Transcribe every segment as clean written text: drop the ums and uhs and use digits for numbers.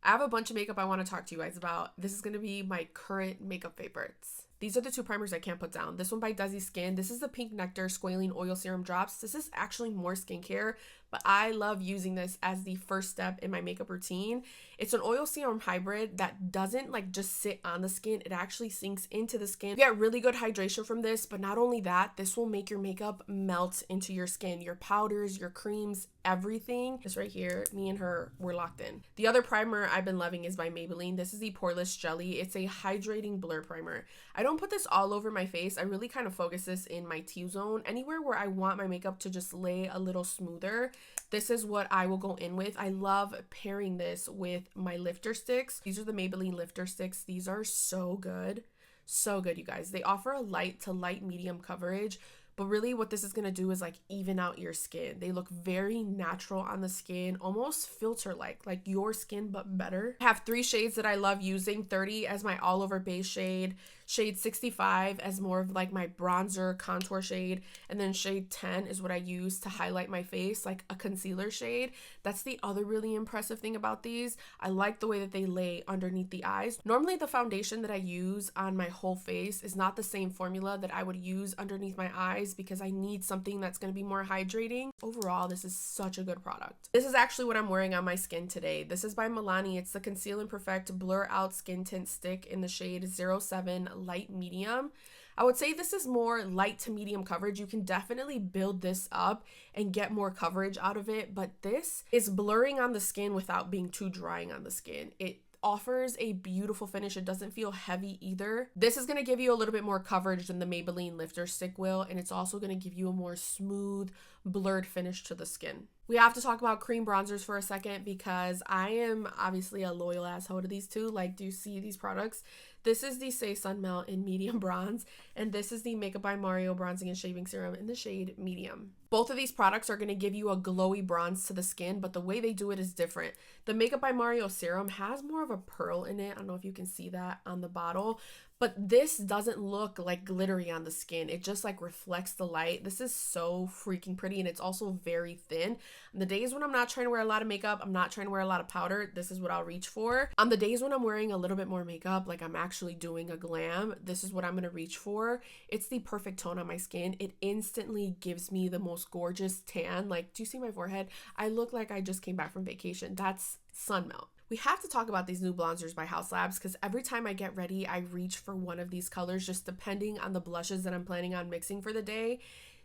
I have a bunch of makeup I want to talk to you guys about. This is going to be my current makeup favorites. These are the two primers I can't put down. This one by Desi Skin. This is the Pink Nectar Squalene Oil Serum Drops. This is actually more skincare, but I love using this as the first step in my makeup routine. It's an oil serum hybrid that doesn't like just sit on the skin. It actually sinks into the skin. You get really good hydration from this, but not only that, this will make your makeup melt into your skin. Your powders, your creams, everything. This right here, me and her were locked in. The other primer I've been loving is by Maybelline. This is the Poreless Jelly. It's a hydrating blur primer. I don't put this all over my face. I really kind of focus this in my T-zone. Anywhere where I want my makeup to just lay a little smoother, this is what I will go in with. I love pairing this with my lifter sticks. These are the Maybelline lifter sticks. These are so good. So good, you guys. They offer a light to light medium coverage, but really what this is going to do is like even out your skin. They look very natural on the skin, almost filter-like your skin, but better. I have 3 shades that I love using. 30 as my all over base shade, shade 65 as more of like my bronzer contour shade, and then shade 10 is what I use to highlight my face, like a concealer shade. That's the other really impressive thing about these. I like the way that they lay underneath the eyes. Normally the foundation that I use on my whole face is not the same formula that I would use underneath my eyes because I need something that's going to be more hydrating. Overall, this is such a good product. This is actually what I'm wearing on my skin today. This is by Milani. It's the Conceal and Perfect Blur Out Skin Tint Stick in the shade 07 Light Medium. I would say this is more light to medium coverage. You can definitely build this up and get more coverage out of it, but this is blurring on the skin without being too drying on the skin. It offers a beautiful finish. It doesn't feel heavy either. This is going to give you a little bit more coverage than the Maybelline lifter stick will, and it's also going to give you a more smooth, blurred finish to the skin. We have to talk about cream bronzers for a second because I am obviously a loyal asshole to these two. Like, do you see these products? This is the Say Sun Melt in medium bronze, and this is the Makeup by Mario Bronzing and Shaving Serum in the shade medium. Both of these products are going to give you a glowy bronze to the skin, but the way they do it is different. The Makeup by Mario serum has more of a pearl in it. I don't know if you can see that on the bottle, but this doesn't look like glittery on the skin. It just like reflects the light. This is so freaking pretty, and it's also very thin. On the days when I'm not trying to wear a lot of makeup, I'm not trying to wear a lot of powder, this is what I'll reach for. On the days when I'm wearing a little bit more makeup, like I'm actually doing a glam, this is what I'm going to reach for. It's the perfect tone on my skin. It instantly gives me the most gorgeous tan. Like, do you see my forehead? I look like I just came back from vacation. That's sun melt. We have to talk about these new bronzers by Haus Labs because every time I get ready, I reach for one of these colors, just depending on the blushes that I'm planning on mixing for the day.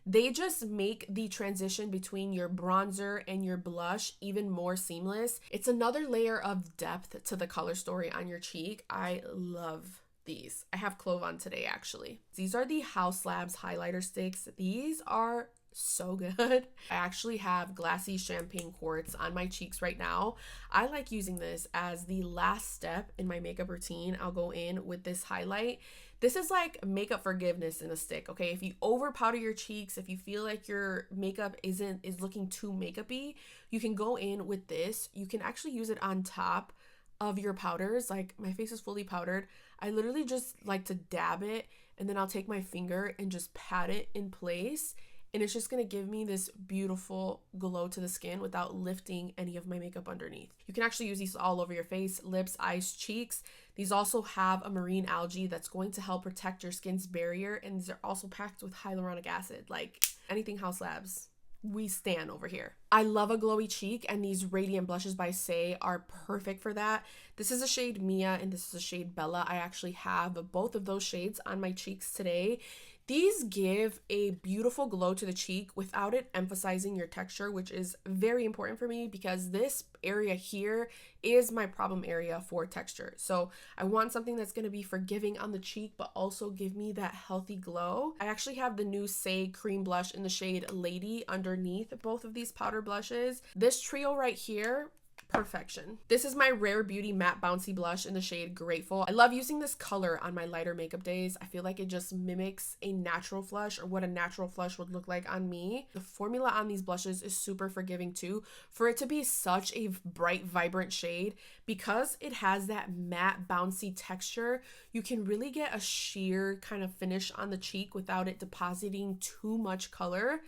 They just make the transition between your bronzer and your blush even more seamless. It's another layer of depth to the color story on your cheek. I love these. I have Clove on today, actually. These are the Haus Labs highlighter sticks. These are so good. I actually have Glassy Champagne Quartz on my cheeks right now. I like using this as the last step in my makeup routine. I'll go in with this highlight. This is like makeup forgiveness in a stick, okay? If you over powder your cheeks, if you feel like your makeup is looking too makeup-y, you can go in with this. You can actually use it on top of your powders. Like, my face is fully powdered. I literally just like to dab it, and then I'll take my finger and just pat it in place. And it's just going to give me this beautiful glow to the skin without lifting any of my makeup underneath. You can actually use these all over your face, lips, eyes, cheeks. These also have a marine algae that's going to help protect your skin's barrier. And these are also packed with hyaluronic acid. Like, anything Haus Labs, we stan over here. I love a glowy cheek, and these Radiant Blushes by Saie are perfect for that. This is a shade Mia, and this is a shade Bella. I actually have both of those shades on my cheeks today. These give a beautiful glow to the cheek without it emphasizing your texture, which is very important for me because this area here is my problem area for texture. So I want something that's going to be forgiving on the cheek, but also give me that healthy glow. I actually have the new Saie cream blush in the shade Lady underneath both of these powder blushes. This trio right here, perfection. This is my Rare Beauty Matte Bouncy Blush in the shade Grateful. I love using this color on my lighter makeup days. I feel like it just mimics a natural flush, or what a natural flush would look like on me. The formula on these blushes is super forgiving too. For it to be such a bright, vibrant shade, because it has that matte, bouncy texture, you can really get a sheer kind of finish on the cheek without it depositing too much color.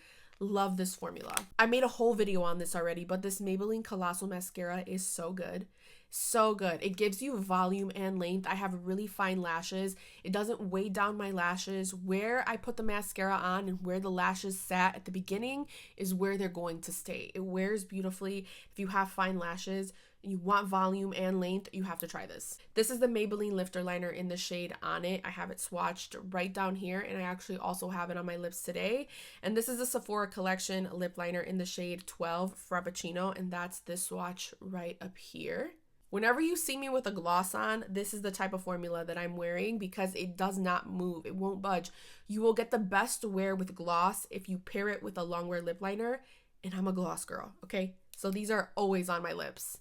Love this formula. I made a whole video on this already, but this Maybelline Colossal Mascara is so good. So good. It gives you volume and length. I have really fine lashes. It doesn't weigh down my lashes. Where I put the mascara on and where the lashes sat at the beginning is where they're going to stay. It wears beautifully. If you have fine lashes, you want volume and length, you have to try this. This is the Maybelline Lifter Liner in the shade On It. I have it swatched right down here, and I actually also have it on my lips today. And this is the Sephora Collection lip liner in the shade 12 Frappuccino, and that's this swatch right up here. Whenever you see me with a gloss on, this is the type of formula that I'm wearing because it does not move. It won't budge. You will get the best wear with gloss if you pair it with a long wear lip liner, and I'm a gloss girl, okay? So these are always on my lips.